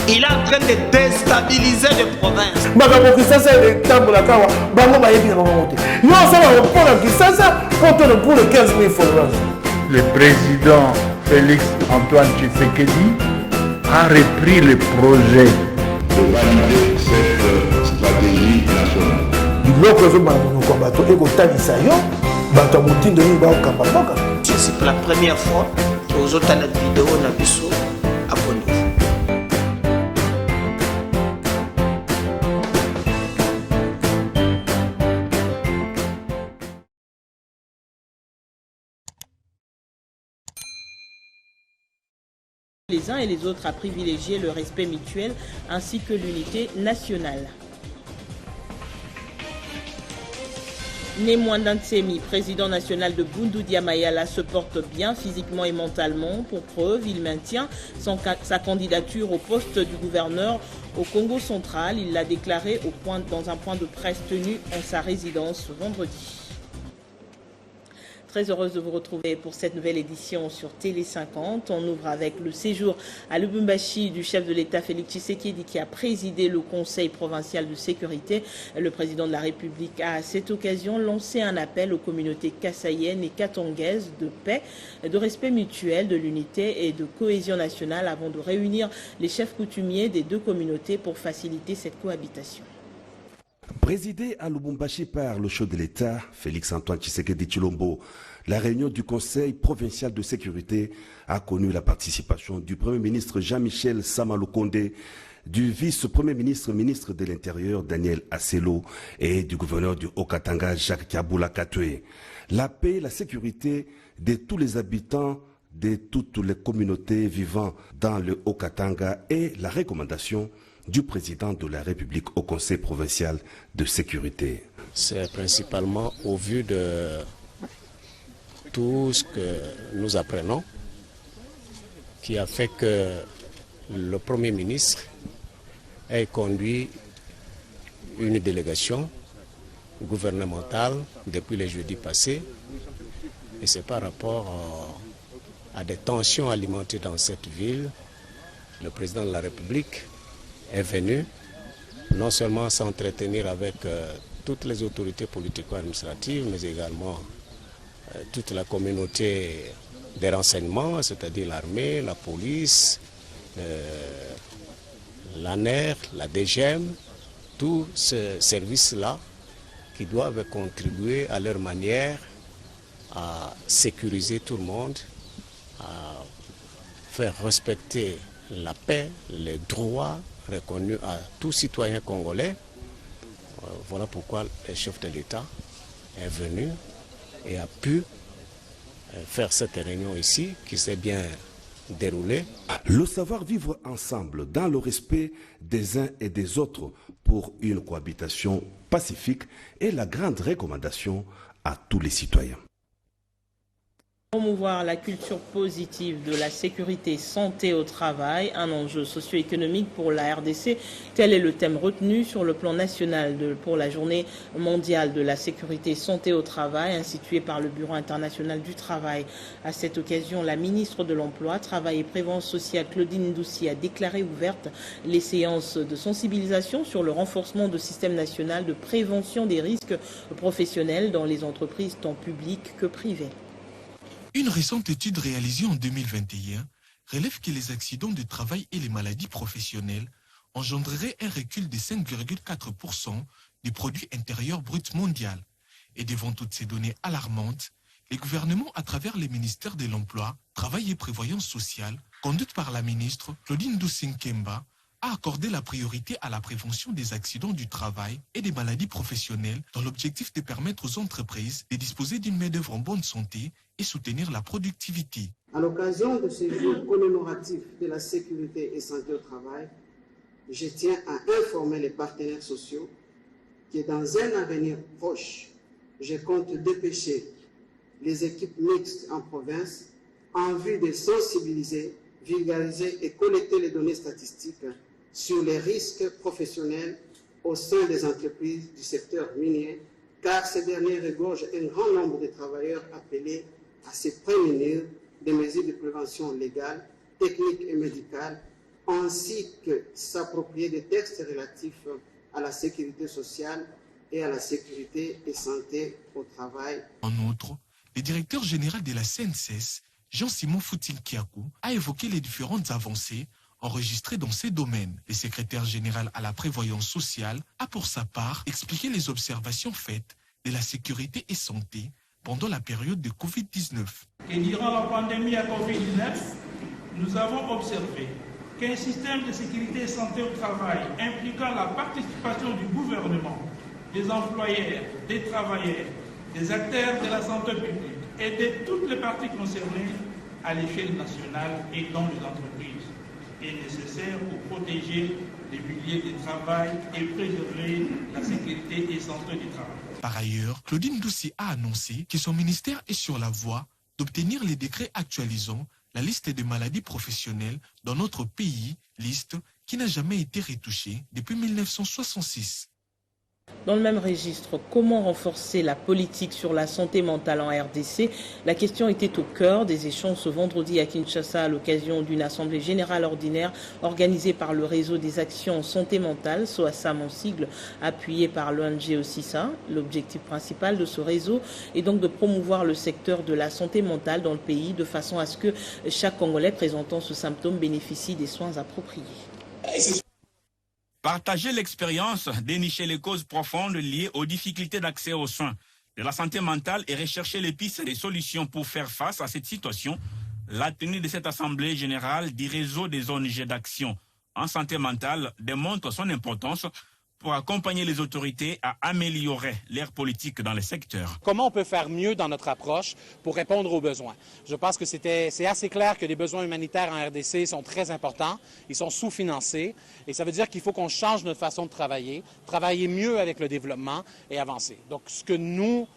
Il est en train de déstabiliser les provinces. Le président Félix Antoine Tshisekedi a repris le projet de valider cette stratégie nationale. C'est la première fois que aux autres vidéos n'abissent abonnés. Les uns et les autres à privilégier le respect mutuel ainsi que l'unité nationale. Némoin Ntsemi, président national de Bundu Dia Mayala, se porte bien physiquement et mentalement. Pour preuve, il maintient sa candidature au poste du gouverneur au Congo central. Il l'a déclaré dans un point de presse tenu en sa résidence vendredi. Très heureuse de vous retrouver pour cette nouvelle édition sur Télé 50. On ouvre avec le séjour à Lubumbashi du chef de l'État Félix Tshisekedi qui a présidé le Conseil provincial de sécurité. Le président de la République a à cette occasion lancé un appel aux communautés kassaïennes et katangaises de paix, de respect mutuel, de l'unité et de cohésion nationale avant de réunir les chefs coutumiers des deux communautés pour faciliter cette cohabitation. Présidé à Lubumbashi par le chef de l'État, Félix Antoine Tshisekedi Tshilombo, la réunion du Conseil provincial de sécurité a connu la participation du Premier ministre Jean-Michel Sama-Lukonde, du vice-premier ministre, ministre de l'Intérieur Daniel Asselo et du gouverneur du Haut-Katanga Jacques Kabula Katwe. La paix et la sécurité de tous les habitants de toutes les communautés vivant dans le Haut-Katanga et la recommandation du président de la République au Conseil provincial de sécurité. C'est principalement au vu de tout ce que nous apprenons qui a fait que le Premier ministre ait conduit une délégation gouvernementale depuis le jeudi passé, et c'est par rapport à des tensions alimentées dans cette ville. Le président de la République est venu non seulement s'entretenir avec toutes les autorités politico-administratives, mais également toute la communauté des renseignements, c'est-à-dire l'armée, la police, l'ANER, la DGM, tous ces services-là qui doivent contribuer à leur manière à sécuriser tout le monde, à faire respecter la paix, les droits reconnu à tout citoyen congolais. Voilà pourquoi le chef de l'État est venu et a pu faire cette réunion ici qui s'est bien déroulée. Le savoir vivre ensemble dans le respect des uns et des autres pour une cohabitation pacifique est la grande recommandation à tous les citoyens. Promouvoir la culture positive de la sécurité santé au travail, un enjeu socio-économique pour la RDC. Tel est le thème retenu sur le plan national pour la journée mondiale de la sécurité santé au travail instituée par le Bureau international du travail. À cette occasion, la ministre de l'Emploi, Travail et Prévoyance sociale, Claudine Ndoussi, a déclaré ouvertes les séances de sensibilisation sur le renforcement du système national de prévention des risques professionnels dans les entreprises tant publiques que privées. Une récente étude réalisée en 2021 relève que les accidents de travail et les maladies professionnelles engendreraient un recul de 5,4% du produit intérieur brut mondial. Et devant toutes ces données alarmantes, les gouvernements, à travers les ministères de l'Emploi, Travail et Prévoyance sociale, conduite par la ministre Claudine Ndoussi Nkemba, a accordé la priorité à la prévention des accidents du travail et des maladies professionnelles dans l'objectif de permettre aux entreprises de disposer d'une main-d'œuvre en bonne santé et soutenir la productivité. À l'occasion de ce jour commémoratif de la sécurité et santé au travail, je tiens à informer les partenaires sociaux que dans un avenir proche, je compte dépêcher les équipes mixtes en province en vue de sensibiliser, vulgariser et collecter les données statistiques sur les risques professionnels au sein des entreprises du secteur minier, car ces derniers regorgent un grand nombre de travailleurs appelés à se prémunir des mesures de prévention légale, technique et médicale ainsi que s'approprier des textes relatifs à la sécurité sociale et à la sécurité et santé au travail. En outre, le directeur général de la CNSS, Jean-Simon Foutil-Kiakou, a évoqué les différentes avancées enregistrées dans ces domaines. Le secrétaire général à la prévoyance sociale a pour sa part expliqué les observations faites de la sécurité et santé pendant la période de Covid-19. Et durant la pandémie à Covid-19, nous avons observé qu'un système de sécurité et santé au travail impliquant la participation du gouvernement, des employeurs, des travailleurs, des acteurs de la santé publique et de toutes les parties concernées à l'échelle nationale et dans les entreprises est nécessaire pour protéger les milieux de travail et préserver la sécurité et santé du travail. Par ailleurs, Claudine Doucy a annoncé que son ministère est sur la voie d'obtenir les décrets actualisant la liste des maladies professionnelles dans notre pays, liste qui n'a jamais été retouchée depuis 1966. Dans le même registre, comment renforcer la politique sur la santé mentale en RDC? La question était au cœur des échanges ce vendredi à Kinshasa à l'occasion d'une assemblée générale ordinaire organisée par le réseau des actions en santé mentale, SOASAM en sigle, appuyé par l'ONG OSISA. L'objectif principal de ce réseau est donc de promouvoir le secteur de la santé mentale dans le pays de façon à ce que chaque Congolais présentant ce symptôme bénéficie des soins appropriés. Partager l'expérience, dénicher les causes profondes liées aux difficultés d'accès aux soins de la santé mentale et rechercher les pistes et les solutions pour faire face à cette situation. La tenue de cette assemblée générale du réseau des ONG d'action en santé mentale démontre son importance pour accompagner les autorités à améliorer leur politique dans les secteurs. Comment on peut faire mieux dans notre approche pour répondre aux besoins? Je pense que c'est assez clair que les besoins humanitaires en RDC sont très importants, ils sont sous-financés et ça veut dire qu'il faut qu'on change notre façon de travailler mieux avec le développement et avancer. Donc ce que nous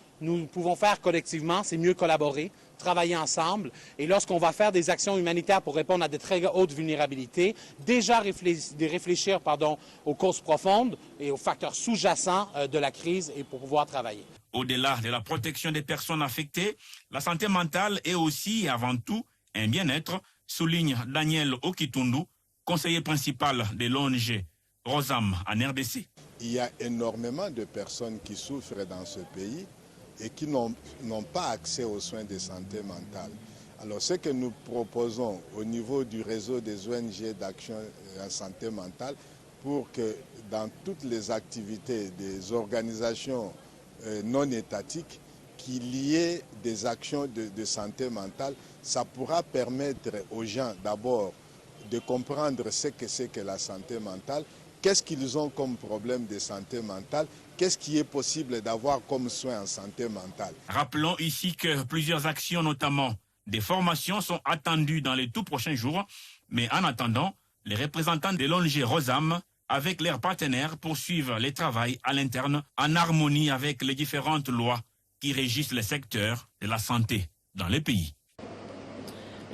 pouvons faire collectivement, c'est mieux collaborer, travailler ensemble et lorsqu'on va faire des actions humanitaires pour répondre à de très hautes vulnérabilités, déjà réfléchir aux causes profondes et aux facteurs sous-jacents de la crise et pour pouvoir travailler. Au-delà de la protection des personnes affectées, la santé mentale est aussi et avant tout un bien-être, souligne Daniel Okitundu, conseiller principal de l'ONG Rosam en RDC. Il y a énormément de personnes qui souffrent dans ce pays et qui n'ont pas accès aux soins de santé mentale. Alors ce que nous proposons au niveau du réseau des ONG d'action en santé mentale, pour que dans toutes les activités des organisations non étatiques, qu'il y ait des actions de santé mentale, ça pourra permettre aux gens d'abord de comprendre ce que c'est que la santé mentale, qu'est-ce qu'ils ont comme problème de santé mentale, qu'est-ce qui est possible d'avoir comme soin en santé mentale. Rappelons ici que plusieurs actions, notamment des formations, sont attendues dans les tout prochains jours. Mais en attendant, les représentants de l'ONG Rosam, avec leurs partenaires, poursuivent les travaux à l'interne en harmonie avec les différentes lois qui régissent le secteur de la santé dans les pays.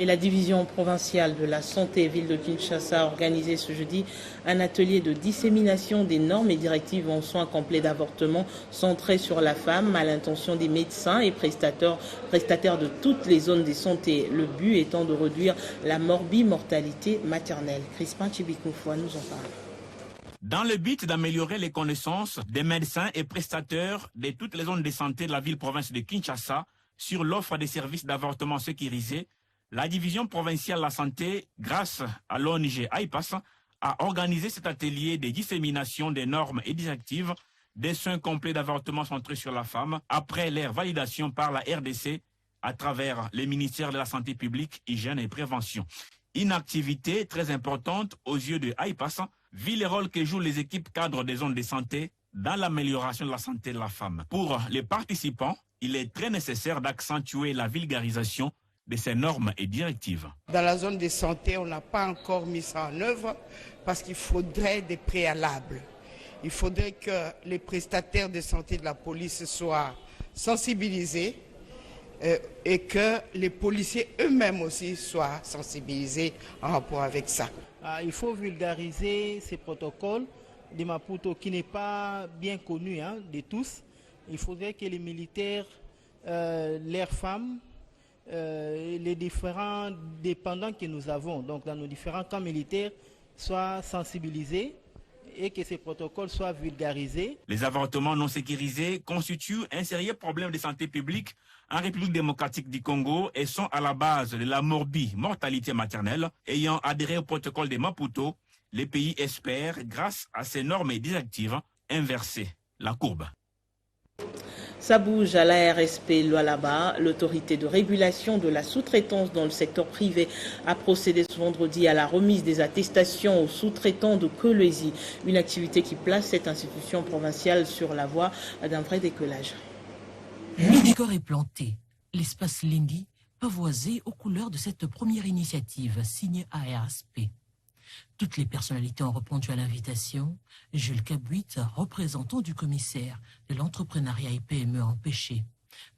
Et la division provinciale de la santé ville de Kinshasa a organisé ce jeudi un atelier de dissémination des normes et directives en soins complets d'avortement centrés sur la femme à l'intention des médecins et prestataires de toutes les zones de santé. Le but étant de réduire la morbimortalité maternelle. Crispin Chibikoufoua nous en parle. Dans le but d'améliorer les connaissances des médecins et prestataires de toutes les zones de santé de la ville-province de Kinshasa sur l'offre des services d'avortement sécurisés, la division provinciale de la santé, grâce à l'ONG AIPAS, a organisé cet atelier de dissémination des normes et directives des soins complets d'avortement centrés sur la femme après leur validation par la RDC à travers les ministères de la Santé publique, Hygiène et Prévention. Une activité très importante aux yeux de AIPAS, vu le rôle que jouent les équipes cadres des zones de santé dans l'amélioration de la santé de la femme. Pour les participants, il est très nécessaire d'accentuer la vulgarisation de ces normes et directives. Dans la zone de santé, on n'a pas encore mis ça en œuvre parce qu'il faudrait des préalables. Il faudrait que les prestataires de santé de la police soient sensibilisés et que les policiers eux-mêmes aussi soient sensibilisés en rapport avec ça. Il faut vulgariser ces protocoles de Maputo qui n'est pas bien connu de tous. Il faudrait que les militaires, leurs femmes, les différents dépendants que nous avons, donc dans nos différents camps militaires, soient sensibilisés et que ces protocoles soient vulgarisés. Les avortements non sécurisés constituent un sérieux problème de santé publique en République démocratique du Congo et sont à la base de la mortalité maternelle. Ayant adhéré au protocole de Maputo, les pays espèrent, grâce à ces normes désactives, inverser la courbe. Ça bouge à la RSP Lualaba. L'autorité de régulation de la sous-traitance dans le secteur privé a procédé ce vendredi à la remise des attestations aux sous-traitants de Kolwezi, une activité qui place cette institution provinciale sur la voie d'un vrai décollage. Le décor est planté. L'espace Lingui, pavoisé aux couleurs de cette première initiative signée ARSP. Toutes les personnalités ont répondu à l'invitation. Jules Cabuit, représentant du commissaire de l'entrepreneuriat et PME empêché.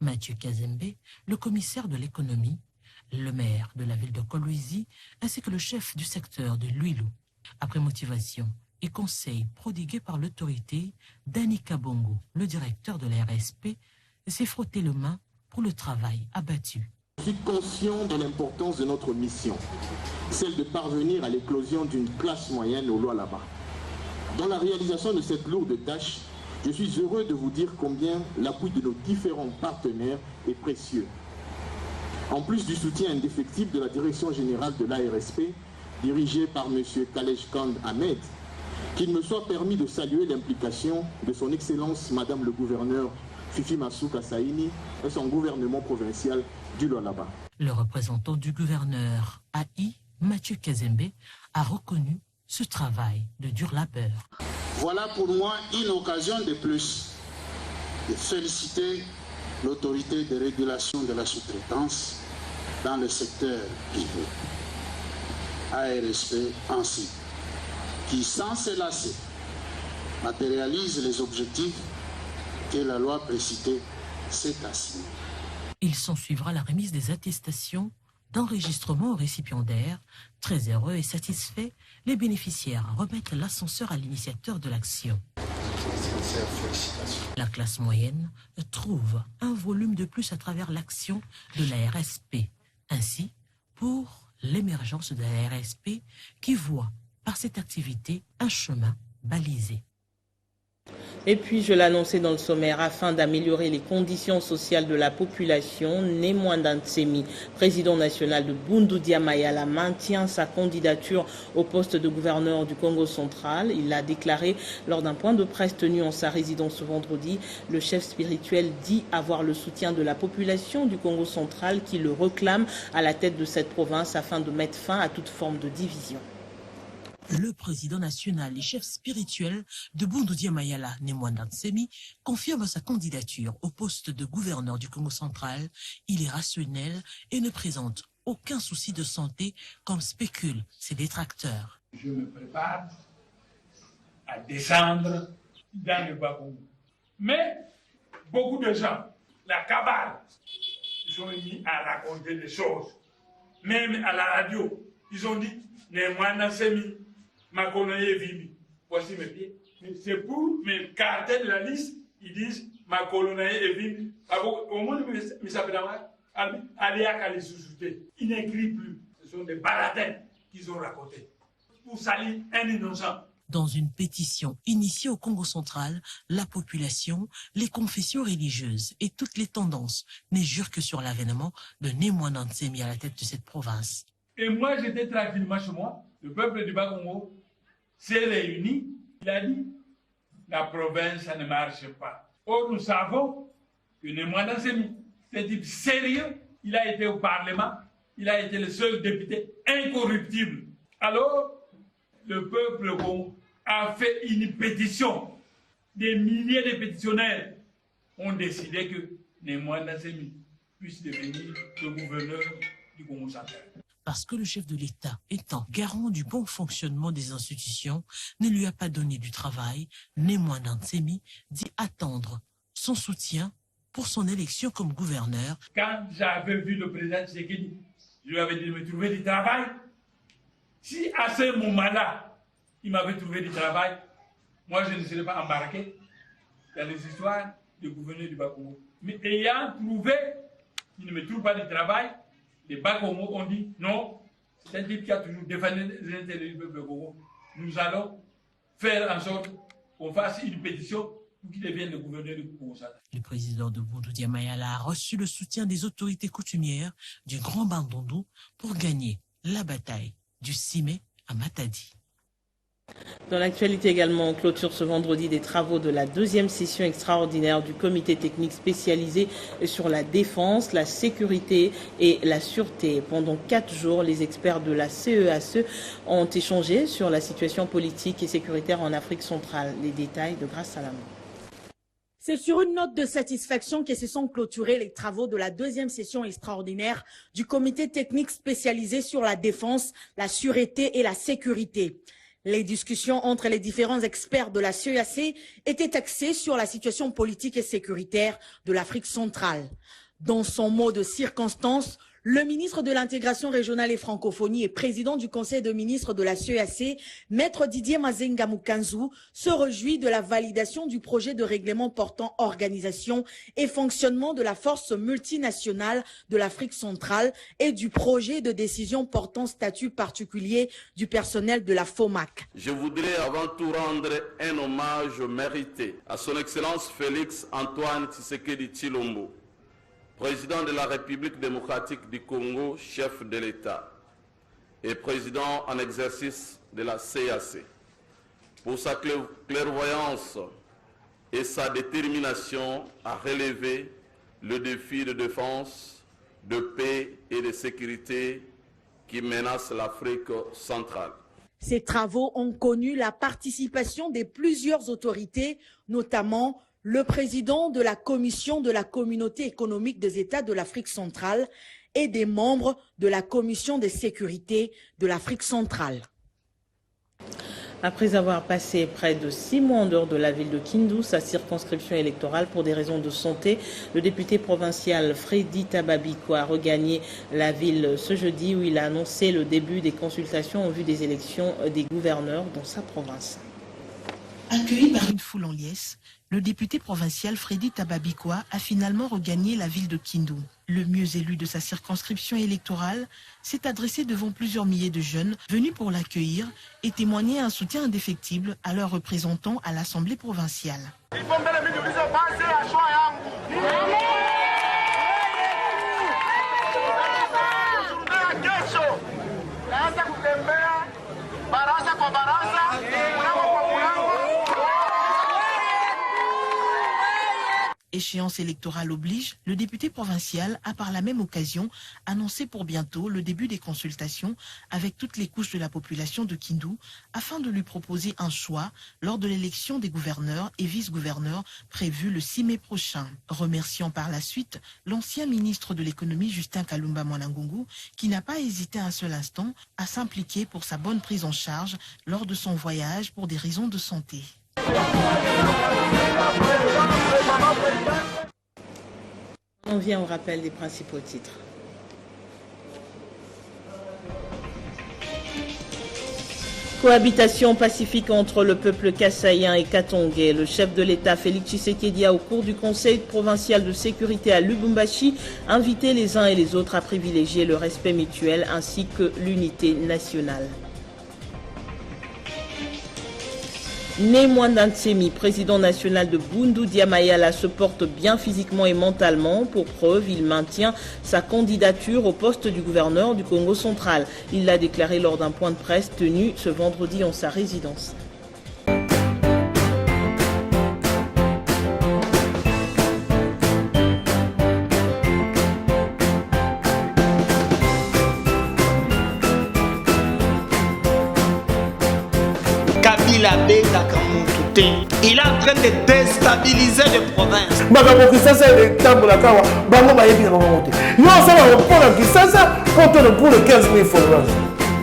Mathieu Kazembe, le commissaire de l'économie. Le maire de la ville de Kolwezi, ainsi que le chef du secteur de Luilou. Après motivation et conseils prodigués par l'autorité, Dani Kabongo, le directeur de la RSP, s'est frotté les mains pour le travail abattu. Je suis conscient de l'importance de notre mission, celle de parvenir à l'éclosion d'une classe moyenne au Lualaba. Dans la réalisation de cette lourde tâche, je suis heureux de vous dire combien l'appui de nos différents partenaires est précieux. En plus du soutien indéfectible de la direction générale de l'ARSP, dirigée par M. Kalej Kand Ahmed, qu'il me soit permis de saluer l'implication de son Excellence Madame le Gouverneur Fifi Masuka Saini et son gouvernement provincial du Lualaba. Le représentant du gouverneur AI, Mathieu Kazembe, a reconnu ce travail de dur labeur. Voilà pour moi une occasion de plus de féliciter l'autorité de régulation de la sous-traitance dans le secteur privé, ARSP ainsi, qui sans se lasser matérialise les objectifs que la loi précitée s'est assignée. Il s'ensuivra la remise des attestations d'enregistrement aux récipiendaires. Très heureux et satisfaits, les bénéficiaires remettent l'ascenseur à l'initiateur de l'action. La classe moyenne trouve un volume de plus à travers l'action de la RSP. Ainsi, pour l'émergence de la RSP qui voit par cette activité un chemin balisé. Et puis, je l'annonçais dans le sommaire, afin d'améliorer les conditions sociales de la population, Némoanda Ntsemi, président national de Bundu Dia Mayala, maintient sa candidature au poste de gouverneur du Congo central. Il l'a déclaré lors d'un point de presse tenu en sa résidence ce vendredi. Le chef spirituel dit avoir le soutien de la population du Congo central qui le réclame à la tête de cette province afin de mettre fin à toute forme de division. Le président national et chef spirituel de Bundu Dia Mayala, Némoanda Ntsemi, confirme sa candidature au poste de gouverneur du Congo central. Il est rationnel et ne présente aucun souci de santé comme spéculent ses détracteurs. Je me prépare à descendre dans le Bas-Congo. Mais beaucoup de gens, la cabale, ils ont mis à raconter des choses. Même à la radio, ils ont dit Némoanda Ntsemi. Makonaye Vimi. Voici mes pieds. C'est pour mes caractères de la liste, ils disent Makonaye Vimi. Au moins, il s'appelle Aléa les sous-soutés. Ils n'écrivent plus. Ce sont des baladins qu'ils ont racontés. Pour salir un innocent. Dans une pétition initiée au Congo central, la population, les confessions religieuses et toutes les tendances ne jurent que sur l'avènement de Némoanda Ntsemi à la tête de cette province. Et moi, j'étais tranquillement chez moi. Le peuple du Bas-Congo s'est réuni. Il a dit, la province, ça ne marche pas. Or, nous savons que Némoanda Ntsemi, c'est un type sérieux. Il a été au Parlement. Il a été le seul député incorruptible. Alors, le peuple a fait une pétition. Des milliers de pétitionnaires ont décidé que Némoanda Ntsemi puisse devenir le gouverneur du Congo central. Parce que le chef de l'État, étant garant du bon fonctionnement des institutions, ne lui a pas donné du travail, Némoanda Ntsemi dit attendre son soutien pour son élection comme gouverneur. Quand j'avais vu le président Tshisekedi, je lui avais dit de me trouver du travail. Si à ce moment-là, il m'avait trouvé du travail, moi je ne serais pas embarqué dans les histoires du gouverneur du Bas-Congo. Mais ayant trouvé qu'il ne me trouve pas de travail, les Bas-Congo ont dit non, C'est un type qui a toujours défendu les intérêts du peuple Congo. Nous allons faire en sorte qu'on fasse une pétition pour qu'il devienne le gouverneur du Congo. Le président de Boundou Dia Mayala a reçu le soutien des autorités coutumières du Grand Bandundu pour gagner la bataille du 6 mai à Matadi. Dans l'actualité également, on clôture ce vendredi des travaux de la deuxième session extraordinaire du comité technique spécialisé sur la défense, la sécurité et la sûreté. Pendant 4 jours, les experts de la CEACE ont échangé sur la situation politique et sécuritaire en Afrique centrale. Les détails de Grâce Salamon. C'est sur une note de satisfaction que se sont clôturés les travaux de la deuxième session extraordinaire du comité technique spécialisé sur la défense, la sûreté et la sécurité. Les discussions entre les différents experts de la CEAC étaient axées sur la situation politique et sécuritaire de l'Afrique centrale. Dans son mot de circonstance, le ministre de l'intégration régionale et francophonie et président du conseil de ministres de la CEAC, maître Didier Mazenga Mukanzu, se réjouit de la validation du projet de règlement portant organisation et fonctionnement de la force multinationale de l'Afrique centrale et du projet de décision portant statut particulier du personnel de la FOMAC. Je voudrais avant tout rendre un hommage mérité à son Excellence Félix Antoine Tshisekedi Tshilombo, président de la République démocratique du Congo, chef de l'État, et président en exercice de la CEAC, pour sa clairvoyance et sa détermination à relever le défi de défense, de paix et de sécurité qui menace l'Afrique centrale. Ces travaux ont connu la participation de plusieurs autorités, notamment le président de la Commission de la Communauté économique des États de l'Afrique centrale et des membres de la Commission de sécurité de l'Afrique centrale. Après avoir passé près de 6 mois en dehors de la ville de Kindu, sa circonscription électorale pour des raisons de santé, le député provincial Freddy Tababiko a regagné la ville ce jeudi où il a annoncé le début des consultations en vue des élections des gouverneurs dans sa province. Accueilli par une foule en liesse, le député provincial Freddy Tababikoa a finalement regagné la ville de Kindu. Le mieux élu de sa circonscription électorale s'est adressé devant plusieurs milliers de jeunes venus pour l'accueillir et témoigner un soutien indéfectible à leurs représentants à l'Assemblée provinciale. Échéance électorale oblige, le député provincial a par la même occasion annoncé pour bientôt le début des consultations avec toutes les couches de la population de Kindu afin de lui proposer un choix lors de l'élection des gouverneurs et vice-gouverneurs prévue le 6 mai prochain. Remerciant par la suite l'ancien ministre de l'économie Justin Kalumba Mwanangungu qui n'a pas hésité un seul instant à s'impliquer pour sa bonne prise en charge lors de son voyage pour des raisons de santé. On vient au rappel des principaux titres. Cohabitation pacifique entre le peuple kassaïen et katongais. Le chef de l'État, Félix Tshisekedi, a au cours du Conseil provincial de sécurité à Lubumbashi invité les uns et les autres à privilégier le respect mutuel ainsi que l'unité nationale. Némoine Ntsemi, président national de Boundou Dia Mayala, se porte bien physiquement et mentalement. Pour preuve, il maintient sa candidature au poste du gouverneur du Congo central. Il l'a déclaré lors d'un point de presse tenu ce vendredi en sa résidence. Il est en train de déstabiliser les provinces.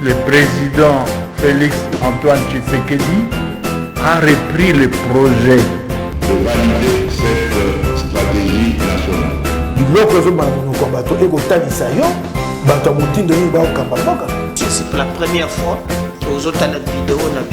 Le président Félix Antoine Tshisekedi a repris le projet de valider cette stratégie nationale. C'est pour la première fois que vous avez une vidéo dans